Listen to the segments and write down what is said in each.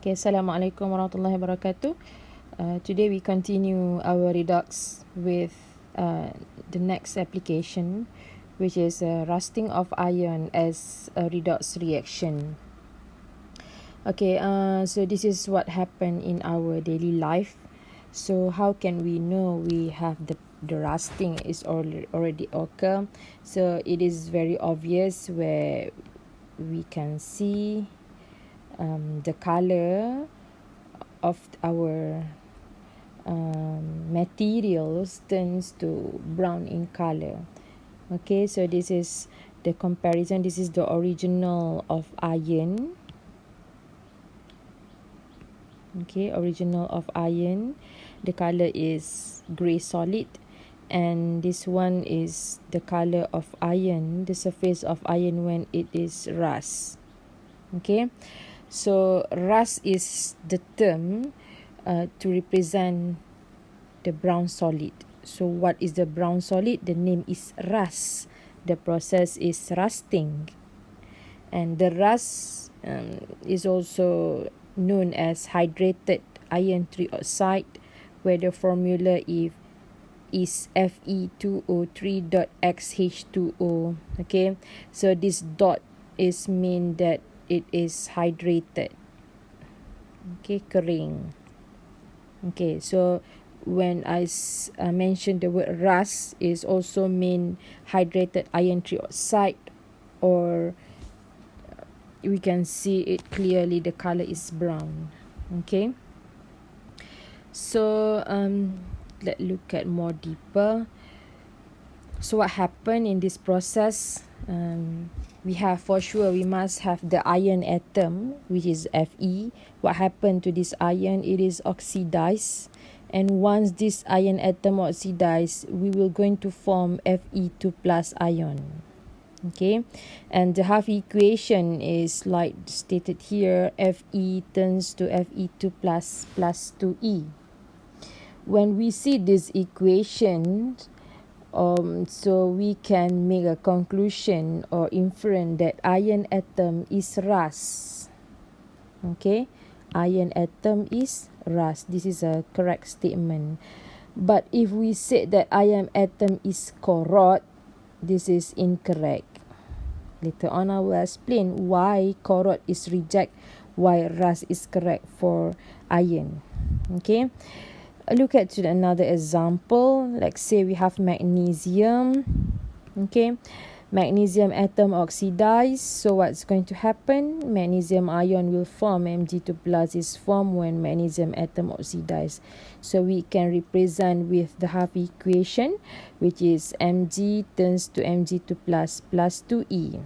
Okay, Assalamualaikum warahmatullahi wabarakatuh. Today we continue our Redox with the next application, which is rusting of iron as a redox reaction. Okay, so this is what happened in our daily life. So how can we know we have the rusting is already occur? So it is very obvious where we can see the color of our materials turns to brown in color. Okay, so this is the comparison. This is the original of iron. Okay, original of iron. The color is grey solid, and this one is the color of iron, the surface of iron when it is rust. Okay, so rust is the term to represent the brown solid. So what is the brown solid? The name is rust. The process is rusting, and the rust is also known as hydrated iron trioxide, where the formula is Fe2O3.XH2O. Okay, so this dot is mean that it is hydrated. Okay, kering. Okay, so when I mention the word rust, is also mean hydrated iron trioxide, or we can see it clearly, the color is brown. Okay, so let's look at more deeper. So what happened in this process? We have, for sure, we must have the iron atom, which is Fe. What happened to this iron? It is oxidized, and once this iron atom oxidized, we will going to form Fe2 plus ion. Okay, and the half equation is like stated here. Fe turns to Fe2 plus 2E. When we see this equation, so we can make a conclusion or inference that iron atom is rust. Okay, iron atom is rust. This is a correct statement. But if we say that iron atom is corrode, this is incorrect. Later on I will explain why corrode is reject, why rust is correct for iron. Okay, look at another example. Like say we have magnesium. Okay, magnesium atom oxidized. So what's going to happen? Magnesium ion will form. Mg2 plus is formed when magnesium atom oxidized. So we can represent with the half equation, which is Mg turns to Mg2 plus 2E.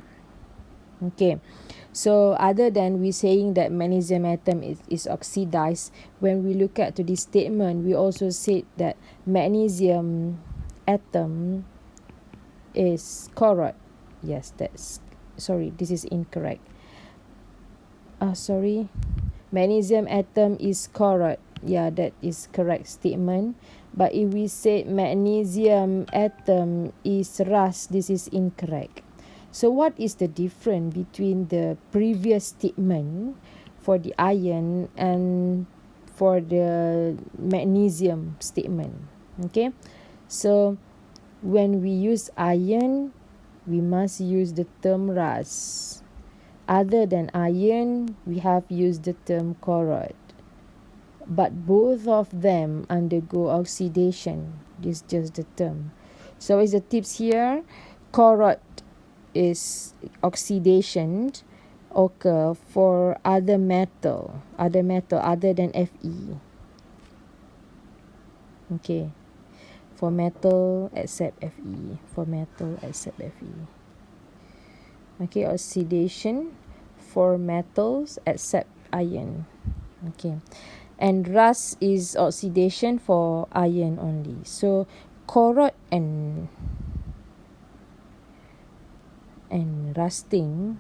Okay, so other than we saying that magnesium atom is oxidized, when we look at to this statement, we also said that magnesium atom is corrode. Yes, this is incorrect. Magnesium atom is corrode. Yeah, that is correct statement. But if we say magnesium atom is rust, this is incorrect. So what is the difference between the previous statement for the iron and for the magnesium statement? Okay, so when we use iron, we must use the term rust. Other than iron, we have used the term corrode. But both of them undergo oxidation. This is just the term. So is the tips here. Corrode is oxidation occur for other metal other than Fe. Okay, for metal except Fe. Okay, oxidation for metals except iron. Okay, and rust is oxidation for iron only. So corrode and rusting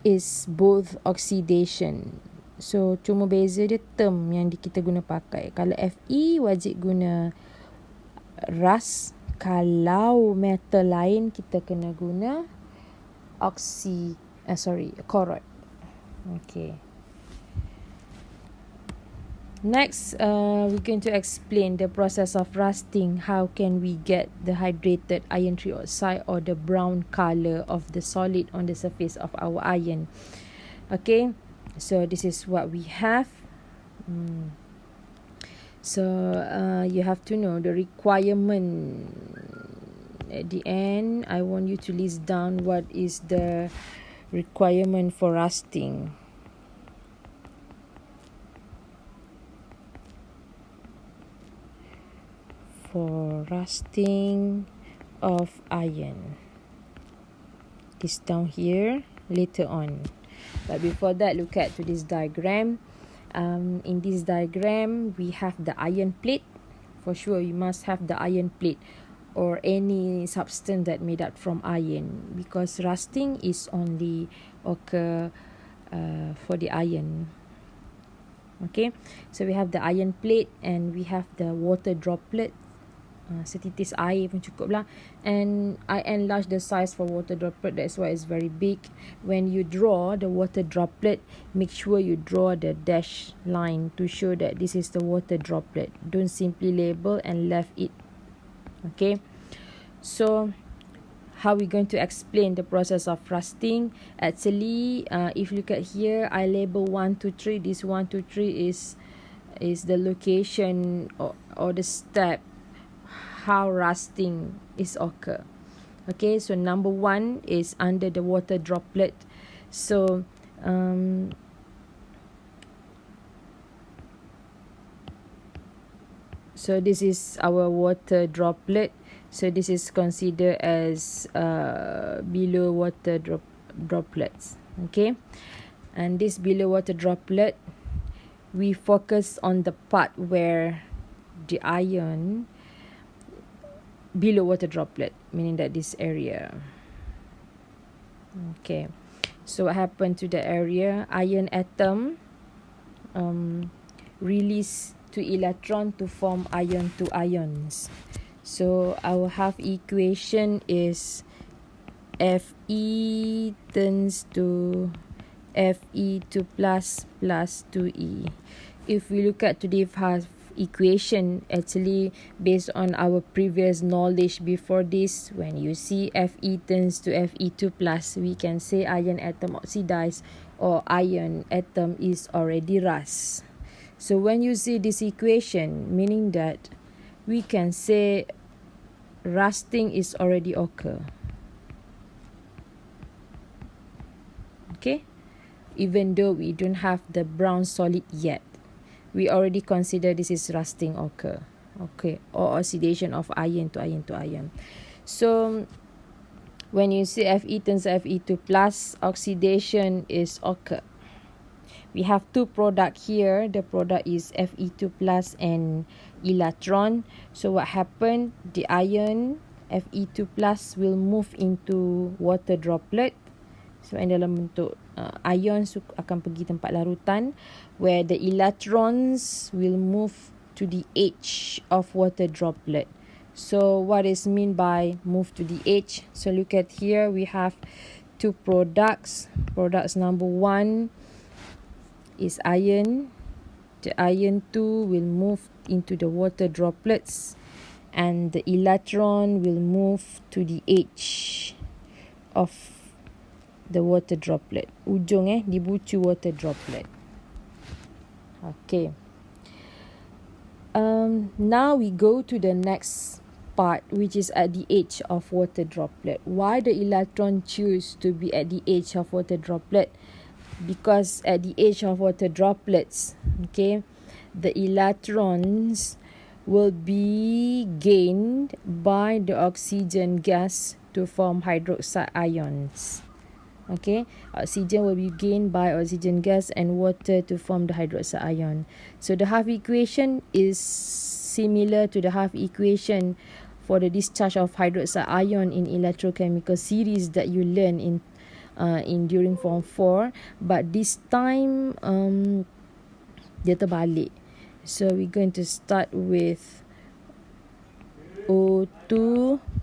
is both oxidation. So cuma beza dia term yang kita guna pakai. Kalau Fe wajib guna rust, kalau metal lain kita kena guna corrode. Okay. Next, we're going to explain the process of rusting. How can we get the hydrated iron trioxide or the brown color of the solid on the surface of our iron? Okay, so this is what we have. So you have to know the requirement. At the end, I want you to list down what is the requirement for rusting. For rusting of iron. This down here later on. But before that, look at to this diagram. In this diagram, we have the iron plate. For sure, you must have the iron plate or any substance that made up from iron, because rusting is only occur for the iron. Okay, so we have the iron plate and we have the water droplet. Setitis air pun cukup lah. And I enlarge the size for water droplet, that's why it's very big. When you draw the water droplet, make sure you draw the dash line to show that this is the water droplet. Don't simply label and left it. Okay, so how we going to explain the process of rusting? Actually, if you look at here, I label 1 2 3. This 1 2 3 is the location or the step how rusting is occur. Okay, so number 1 is under the water droplet. So so this is our water droplet. So this is considered as below water droplets. Okay, and this below water droplet, we focus on the part where the iron below water droplet, meaning that this area. Okay, so what happened to the area? Iron atom release to electron to form iron to ions. So our half equation is Fe turns to Fe2 plus 2E. If we look at today's half equation, actually based on our previous knowledge before this, when you see Fe turns to Fe2 plus, we can say iron atom oxidized or iron atom is already rust. So when you see this equation, meaning that we can say rusting is already occur. Okay, even though we don't have the brown solid yet, we already consider this is rusting occur. Okay, or oxidation of iron to iron to iron. So when you see Fe turns to Fe2 plus, oxidation is occur. We have two product here. The product is Fe2 plus and electron. So what happened? The iron Fe2 plus will move into water droplet. So yang dalam bentuk ion akan pergi tempat larutan, where the electrons will move to the edge of water droplet. So what is mean by move to the edge? So look at here, we have two products. Products number 1 is iron. The iron 2 will move into the water droplets, and the electron will move to the edge of the water droplet. Ujung di bucu water droplet. Okay. Now we go to the next part, which is at the edge of water droplet. Why the electron choose to be at the edge of water droplet? Because at the edge of water droplets, okay, the electrons will be gained by the oxygen gas to form hydroxide ions. Okay, oxygen will be gained by oxygen gas and water to form the hydroxide ion. So the half equation is similar to the half equation for the discharge of hydroxide ion in electrochemical series that you learn in during form 4, but this time dia terbalik. So we're going to start with O2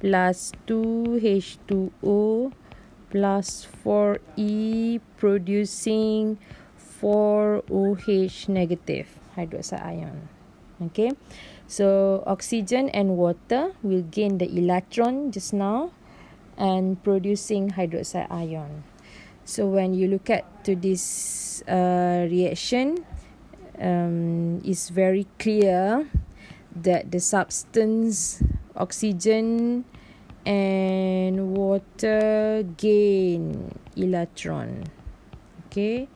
plus 2H2O plus 4E producing 4OH negative hydroxide ion. Okay, so oxygen and water will gain the electron just now and producing hydroxide ion. So when you look at to this reaction, it's very clear that the substance oxygen and water gain electron. Okay,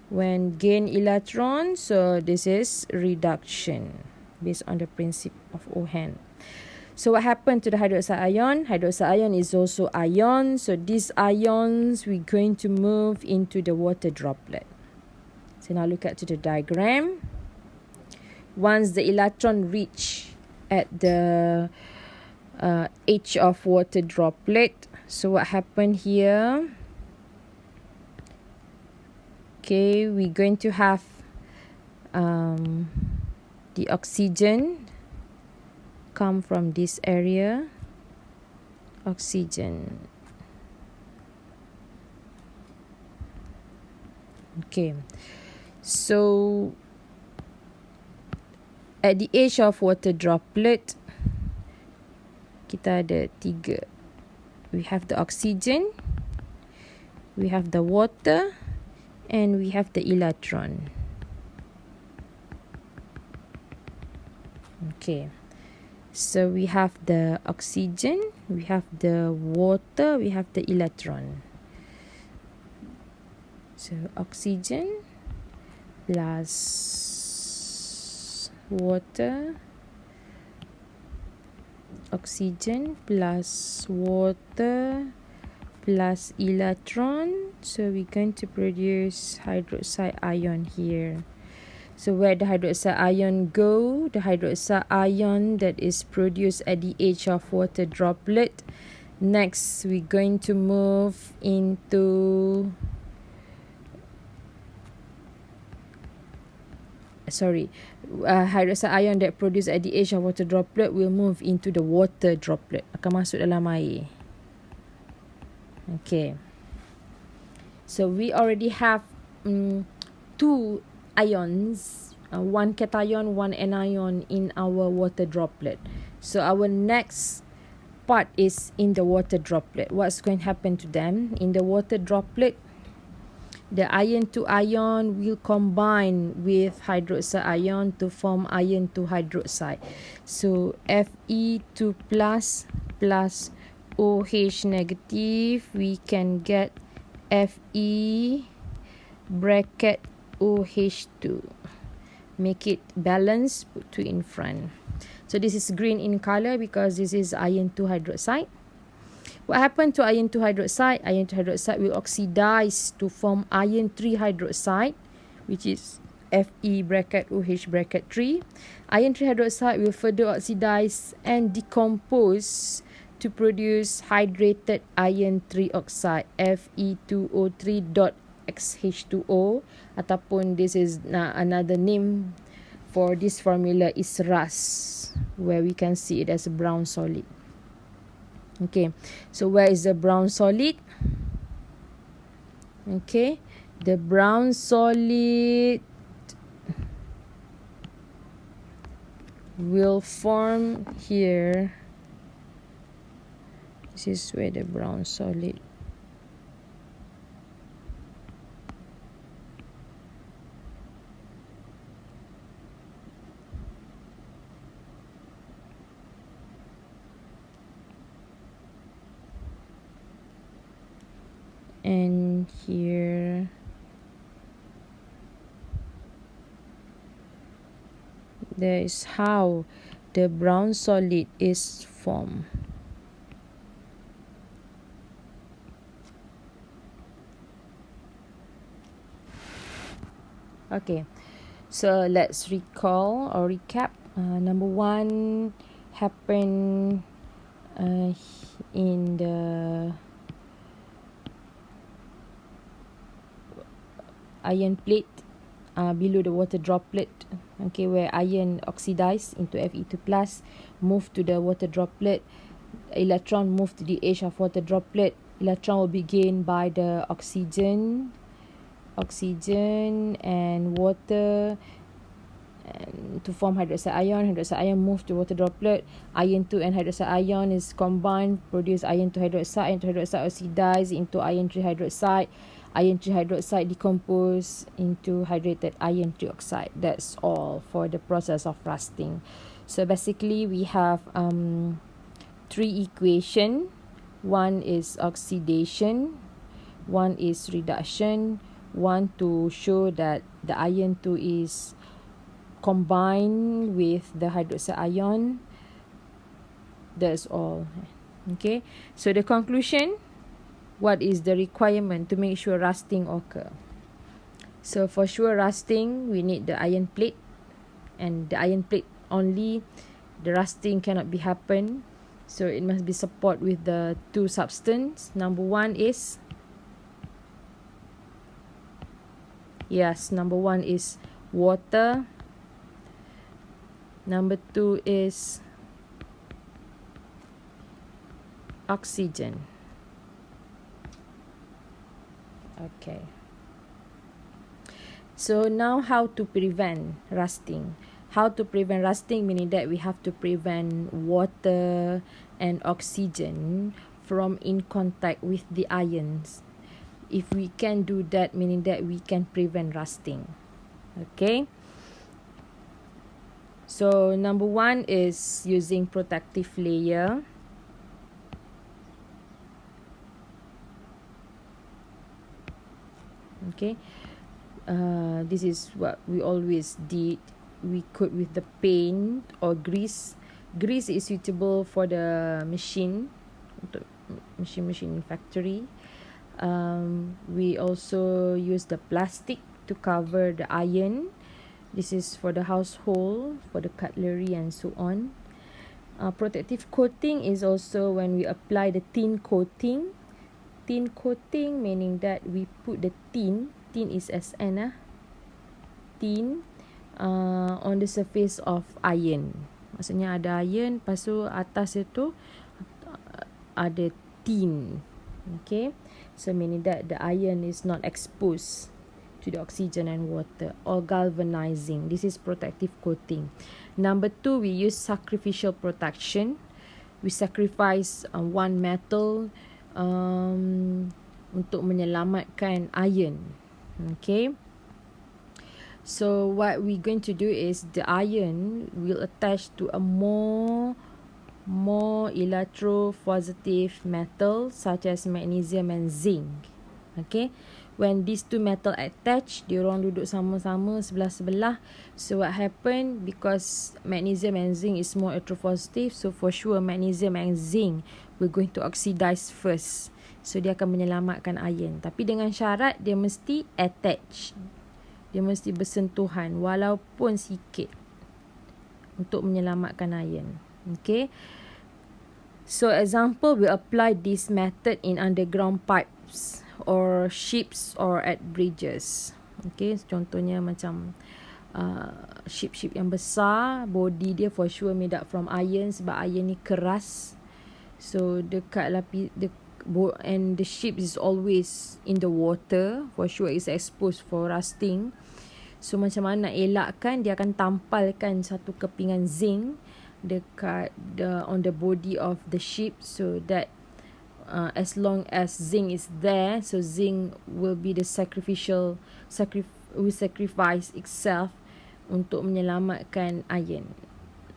when gain electron, so this is reduction based on the principle of Ohan. So what happened to the hydroxide ion? Hydroxide ion is also ion. So these ions we're going to move into the water droplet. So now look at to the diagram. Once the electron reach at the edge of water droplet, so what happened here? Okay, we're going to have the oxygen come from this area. Oxygen. Okay, so at the edge of water droplet, kita ada tiga. We have the oxygen, we have the water, and we have the electron. Okay, so we have the oxygen, we have the water, we have the electron. So oxygen plus water, oxygen plus water plus electron. So we're going to produce hydroxide ion here. So where the hydroxide ion go? The hydroxide ion that is produced at the edge of water droplet. Next, we're going to move into hydroxide ion that produced at the edge of water droplet will move into the water droplet. Akan masuk dalam air. Okay. So we already have two ions, one cation, one anion in our water droplet. So our next part is in the water droplet. What's going to happen to them? In the water droplet, the iron to ion will combine with hydroxide ion to form iron to hydroxide. So Fe2 plus OH negative, we can get Fe bracket OH2. Make it balance, put 2 in front. So this is green in color because this is iron 2 hydroxide. What happened to iron 2 hydroxide? Iron 2 hydroxide will oxidize to form iron 3 hydroxide, which is Fe bracket OH bracket 3. Iron 3 hydroxide will further oxidize and decompose to produce hydrated iron 3 oxide, Fe2O3.XH2O, ataupun this is another name for this formula is rust, where we can see it as a brown solid. Okay, so where is the brown solid? Okay, the brown solid will form here. This is where the brown solid. And here there is how the brown solid is formed. Okay, so let's recall or recap. Number one happened in the iron plate below the water droplet, okay, where iron oxidized into Fe2 plus, move to the water droplet, electron move to the edge of water droplet, electron will be gained by the oxygen and water, and to form hydroxide ion. Hydroxide ion move to water droplet. Iron 2 and hydroxide ion is combined, produce iron 2 hydroxide. Iron 2 hydroxide oxidize into iron 3 hydroxide. Iron 3 hydroxide decompose into hydrated iron 3 oxide. That's all for the process of rusting. So basically we have 3 equation. One is oxidation, one is reduction, one to show that the iron 2 is combined with the hydroxide ion. That's all. Okay, so the conclusion, what is the requirement to make sure rusting occur? So for sure rusting, we need the iron plate, and the iron plate only, the rusting cannot be happen. So it must be support with the 2 substance. Number 1 is, number 1 is water. Number 2 is oxygen. Okay. So now how to prevent rusting? How to prevent rusting, meaning that we have to prevent water and oxygen from in contact with the ions. If we can do that, meaning that we can prevent rusting. Okay. So number 1 is using protective layer. Okay. This is what we always did. We coat with the paint or grease. Grease is suitable for the machine, untuk machine factory. We also use the plastic to cover the iron. This is for the household, for the cutlery and so on. Protective coating is also when we apply the tin coating. Tin coating meaning that we put the tin is SN tin on the surface of iron. Maksudnya ada iron, lepas tu atas itu ada tin. Okay, so meaning that the iron is not exposed to the oxygen and water, or galvanizing. This is protective coating. Number 2, we use sacrificial protection. We sacrifice one metal untuk menyelamatkan iron. Okay. So what we're going to do is the iron will attach to a more electropositive metal such as magnesium and zinc. Okay. When these 2 metal attach, diorang duduk sama-sama sebelah-sebelah. So what happen, because magnesium and zinc is more electropositive, so for sure magnesium and zinc we're going to oxidize first. So dia akan menyelamatkan iron. Tapi dengan syarat dia mesti attach. Dia mesti bersentuhan walaupun sikit untuk menyelamatkan iron. Okay. So example, we apply this method in underground pipes or ships or at bridges. Okay, contohnya macam ship yang besar, body dia for sure made up from iron sebab iron ni keras. So dekat and the ship is always in the water, for sure is exposed for rusting. So macam mana nak elakkan, dia akan tampalkan satu kepingan zinc dekat on the body of the ship, so that as long as zinc is there, so zinc will be the will sacrifice itself untuk menyelamatkan iron.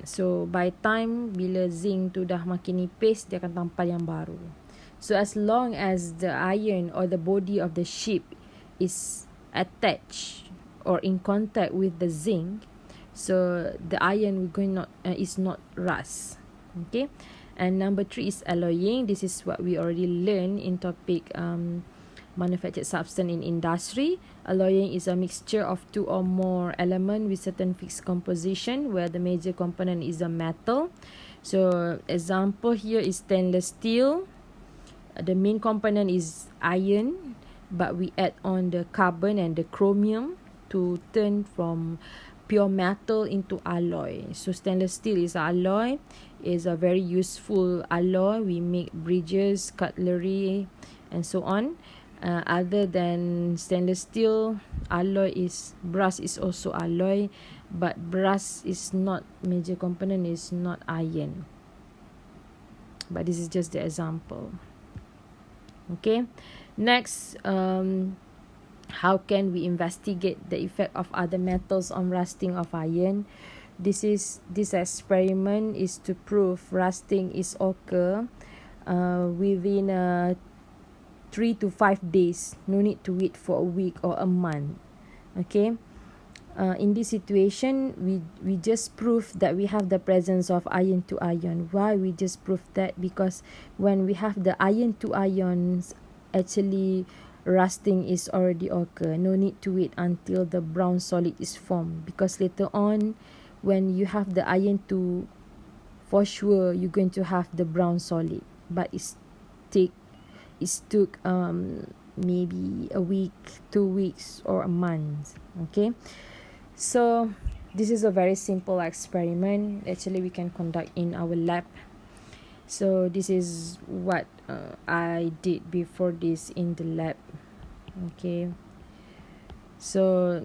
So by time bila zinc tu dah makin nipis, dia akan tampal yang baru. So as long as the iron or the body of the ship is attached or in contact with the zinc, so the iron is not rust. Okay. And number 3 is alloying. This is what we already learned in topic manufactured substance in industry. Alloying is a mixture of 2 or more elements with certain fixed composition, where the major component is a metal. So example here is stainless steel. The main component is iron, but we add on the carbon and the chromium to turn from pure metal into alloy. So stainless steel is alloy, is a very useful alloy. We make bridges, cutlery, and so on. Other than stainless steel, alloy is brass is also alloy, but brass is not major component, is not iron. But this is just the example. Okay, next, how can we investigate the effect of other metals on rusting of iron? This experiment is to prove rusting is occur within 3 to 5 days. No need to wait for a week or a month. Okay. In this situation, we just prove that we have the presence of iron to ion. Why we just prove that? Because when we have the iron to ions, actually rusting is already occur. No need to wait until the brown solid is formed, because later on, when you have the iron to, for sure you're going to have the brown solid, but it took maybe a week, 2 weeks, or a month. Okay. So this is a very simple experiment. Actually, we can conduct in our lab. So this is what I did before this in the lab. Okay. So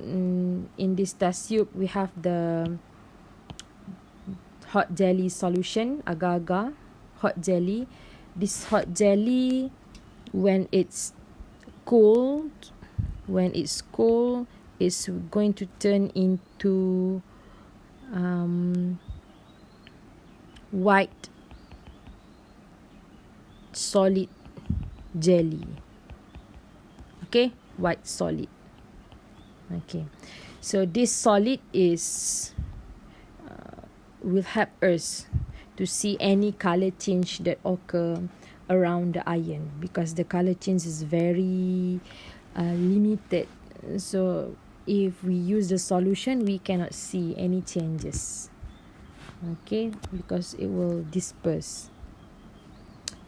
in this test tube, we have the hot jelly solution, agar-agar hot jelly. This hot jelly, when it's cold, is going to turn into white solid jelly. Okay, white solid. Okay, so this solid is will help us to see any color change that occur around the iron, because the color change is very limited. So if we use the solution, we cannot see any changes. Okay, because it will disperse.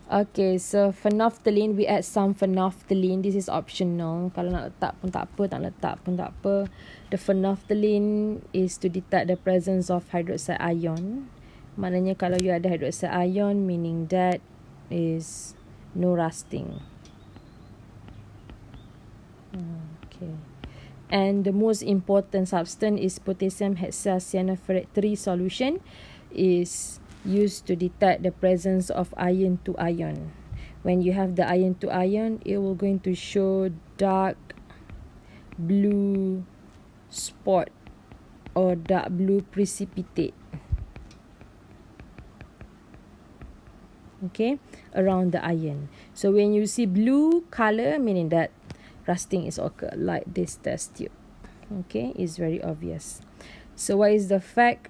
Okay, so phenolphthalein, we add some phenolphthalein. This is optional. Kalau nak letak pun tak apa, tak letak pun tak apa. The phenolphthalein is to detect the presence of hydroxide ion. Maknanya kalau you ada hydroxide ion, meaning that is no rusting. Okay. And the most important substance is potassium hexacyanophrate 3 solution, is used to detect the presence of iron to ion. When you have the iron to ion, it will going to show dark blue spot or dark blue precipitate. Okay, around the iron. So when you see blue color, meaning that rusting is occur, like this test tube. Okay, it's very obvious. So what is the fact?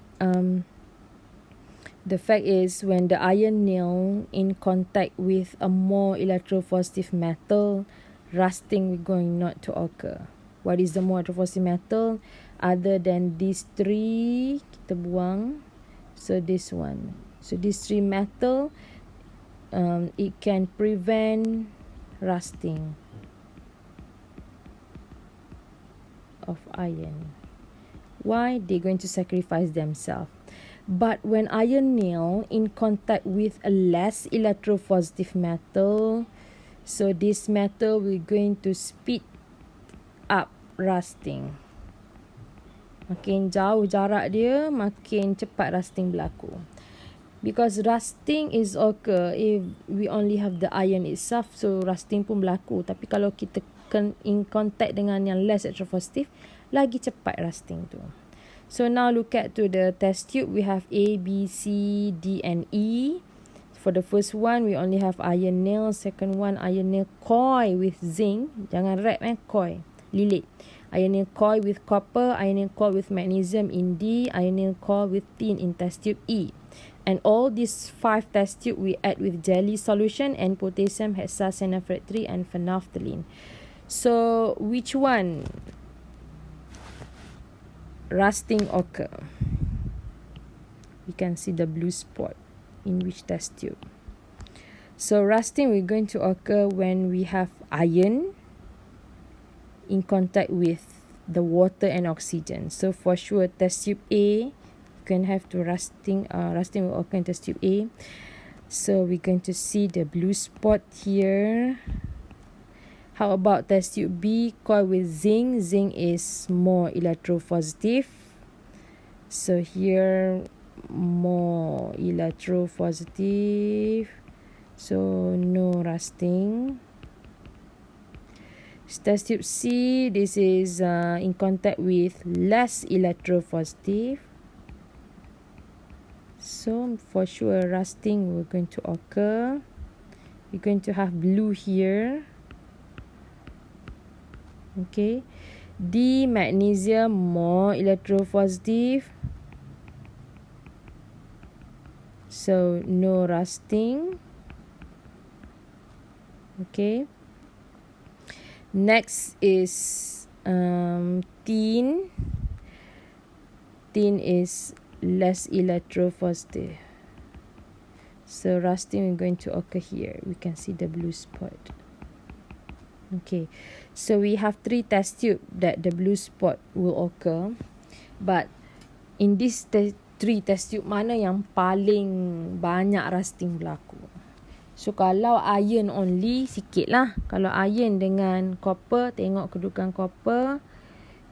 The fact is, when the iron nail in contact with a more electropositive metal, rusting will going not to occur. What is the more electropositive metal? Other than these 3, kita buang. So this one. So these 3 metal, it can prevent rusting of iron. Why? They're going to sacrifice themselves. But when iron nail in contact with a less electropositive metal, so this metal will going to speed up rusting. Makin jauh jarak dia, makin cepat rusting berlaku. Because rusting is occur if we only have the iron itself, so rusting pun berlaku. Tapi kalau kita in contact dengan yang less electropositive, lagi cepat rusting tu. So now look at to the test tube. We have A, B, C, D and E. For the first one, we only have iron nail. Second one, iron nail coil with zinc. Jangan wrap coil. Lilit. Iron nail coil with copper. Iron nail coil with magnesium in D. Iron nail coil with tin in test tube E. And all these 5 test tube we add with jelly solution and potassium hexacyanophrate 3 and phenolphthalein. So which one rusting occur? You can see the blue spot in which test tube. So rusting we're going to occur when we have iron in contact with the water and oxygen. So for sure, test tube A, you can have to rusting will occur in test tube A. So we're going to see the blue spot here. How about test tube B, coil with zinc? Zinc is more electropositive. So here, more electropositive. So no rusting. Test tube C, this is in contact with less electropositive. So for sure, rusting will going to occur. We're going to have blue here. Okay. D, magnesium, more electropositive. So no rusting. Okay. Next is tin. Tin is less electropositive. So rusting is going to occur here. We can see the blue spot. Okay. So we have 3 test tube that the blue spot will occur. But in this 3 test tube, mana yang paling banyak rusting berlaku? So kalau iron only, sikit lah. Kalau iron dengan copper, tengok kedudukan copper,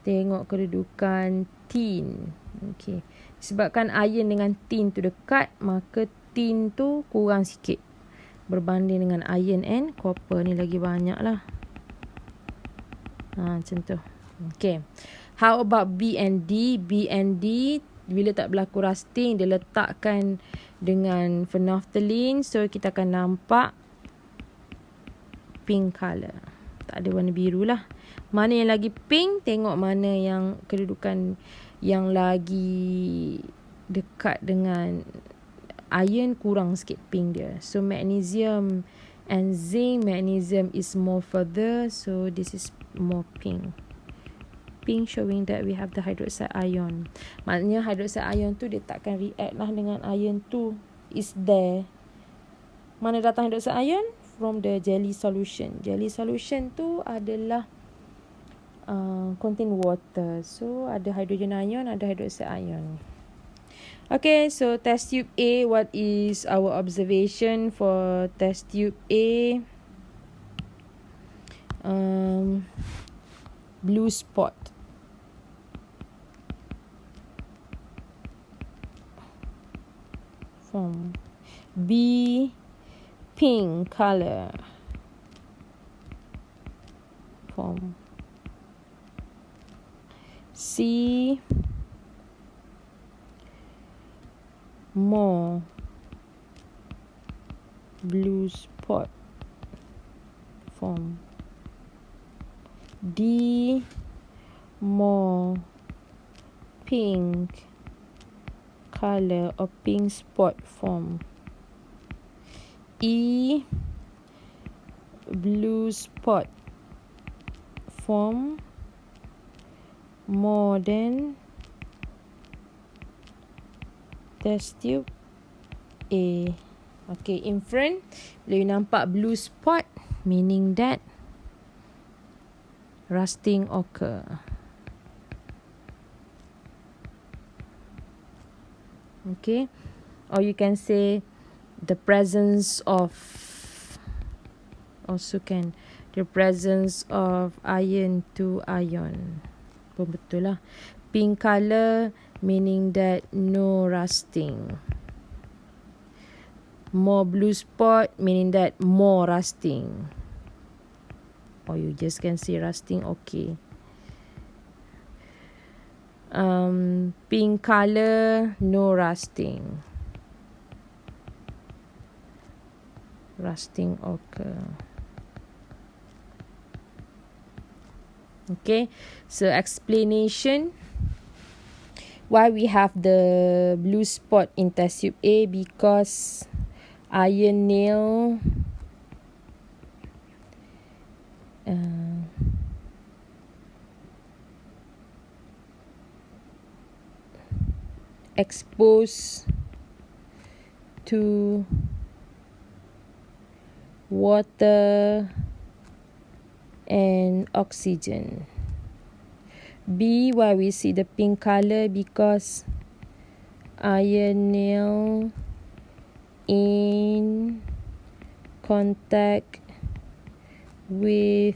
tengok kedudukan tin. Okay. Sebabkan iron dengan tin tu dekat, maka tin tu kurang sikit berbanding dengan iron and copper ni lagi banyak lah. Macam tu. Okay. How about B and D? B and D, bila tak berlaku rusting, dia letakkan dengan phenolphthalein. So kita akan nampak pink color. Tak ada warna biru lah. Mana yang lagi pink, tengok mana yang kedudukan yang lagi dekat dengan iron, kurang sikit pink dia. So magnesium and zinc, magnesium is more further, so this is more pink. Pink showing that we have the hydroxide ion. Maknanya hydroxide ion tu dia takkan react lah dengan iron tu. Is there. Mana datang hydroxide ion? From the jelly solution. Jelly solution tu adalah contain water. So ada hydrogen ion, ada hydroxide ion. Okay, so test tube A, what is our observation for test tube A? Blue spot. Form. B, pink color. Form. C, more blue spot. Form. D, more pink color or pink spot form. E, blue spot form more than test tube A. Okay, in front, bila you nampak blue spot, meaning that rusting occur. Okay, or you can say the presence of, also can the presence of iron to ion. Pun betul lah. Pink color meaning that no rusting. More blue spot meaning that more rusting. Or you just can say rusting okay. Pink color, no rusting. Rusting occur. Okay, so explanation why we have the blue spot in test tube A, because iron nail exposed to water and oxygen. B, why we see the pink color? Because iron nail in contact with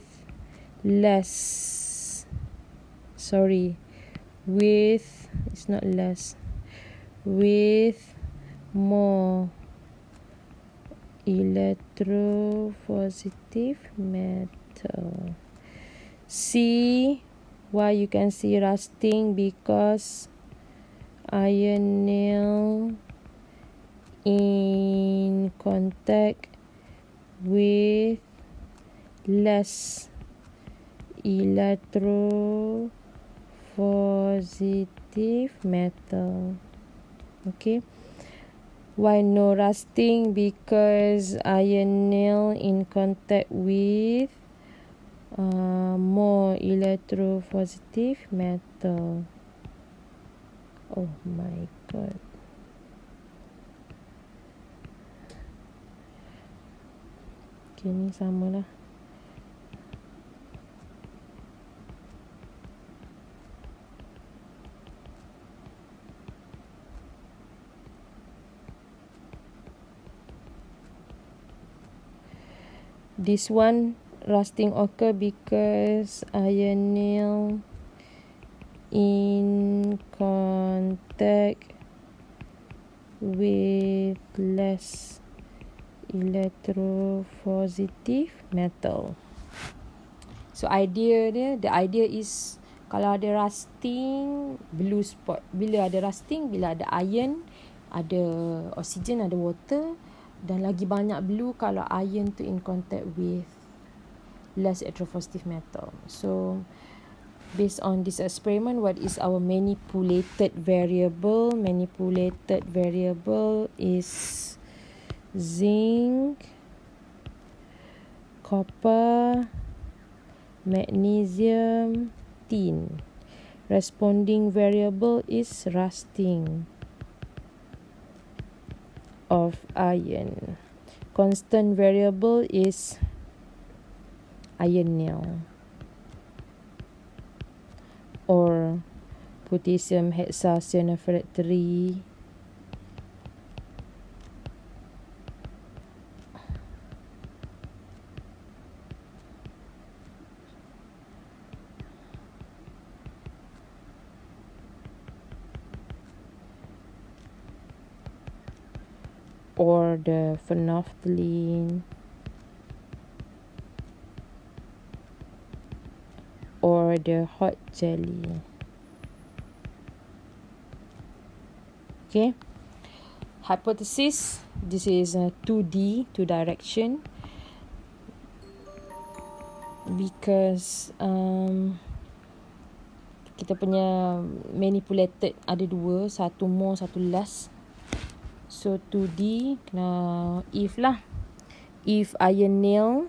with more electropositive metal. C, why you can see rusting? Because iron nail in contact with less electropositive metal. Okay, why no rusting? Because iron nail in contact with more electropositive metal. Oh my god. Okay, ni sama lah. This one rusting occur because iron nail in contact with less electropositive metal. So the idea is kalau ada rusting, blue spot. Bila ada rusting, bila ada iron, ada oxygen, ada water, dan lagi banyak blue kalau iron tu in contact with less electropositive metal. So based on this experiment, what is our manipulated variable? Manipulated variable is zinc, copper, magnesium, tin. Responding variable is rusting of iron. Constant variable is iron nail or potassium hexacyanophthalate 3 or the phenolphthalein or the hot jelly. Okay, hypothesis, this is 2D, two direction, because kita punya manipulated ada dua, satu more, satu less. So 2D kena if iron nail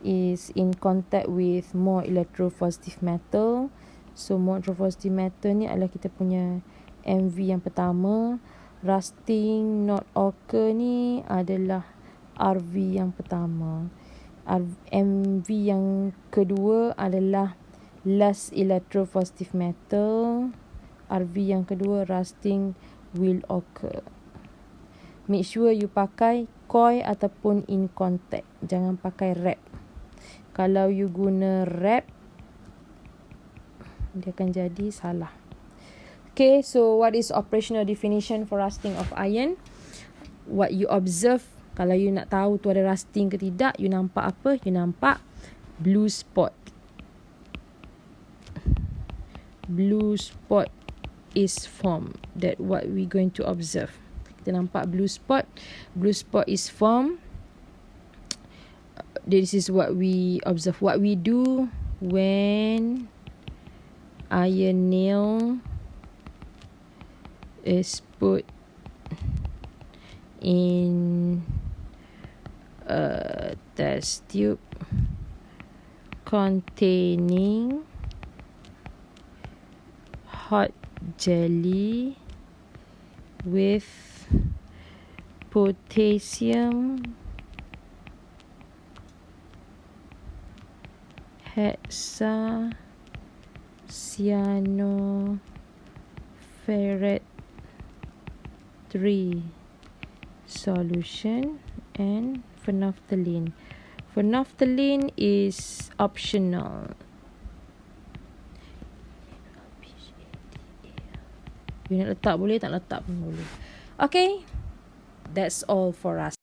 is in contact with more electropositive metal, so more electropositive metal ni adalah kita punya MV yang pertama. Rusting not occur ni adalah RV yang pertama. MV yang kedua adalah less electropositive metal. RV yang kedua, rusting will occur. Make sure you pakai coil ataupun in contact. Jangan pakai wrap. Kalau you guna wrap, dia akan jadi salah. Okay, so what is operational definition for rusting of iron? What you observe, kalau you nak tahu tu ada rusting ke tidak, you nampak apa? You nampak blue spot. Blue spot is formed. That what we going to observe. Kita nampak blue spot. Blue spot is formed. This is what we observe. What we do when iron nail is put in a test tube containing hot jelly with potassium hexacyanophthalate cyanoferrate 3 solution, and phenolphthalein. Phenolphthalein is optional. You nak letak boleh, tak letak pun boleh. Okay, that's all for us.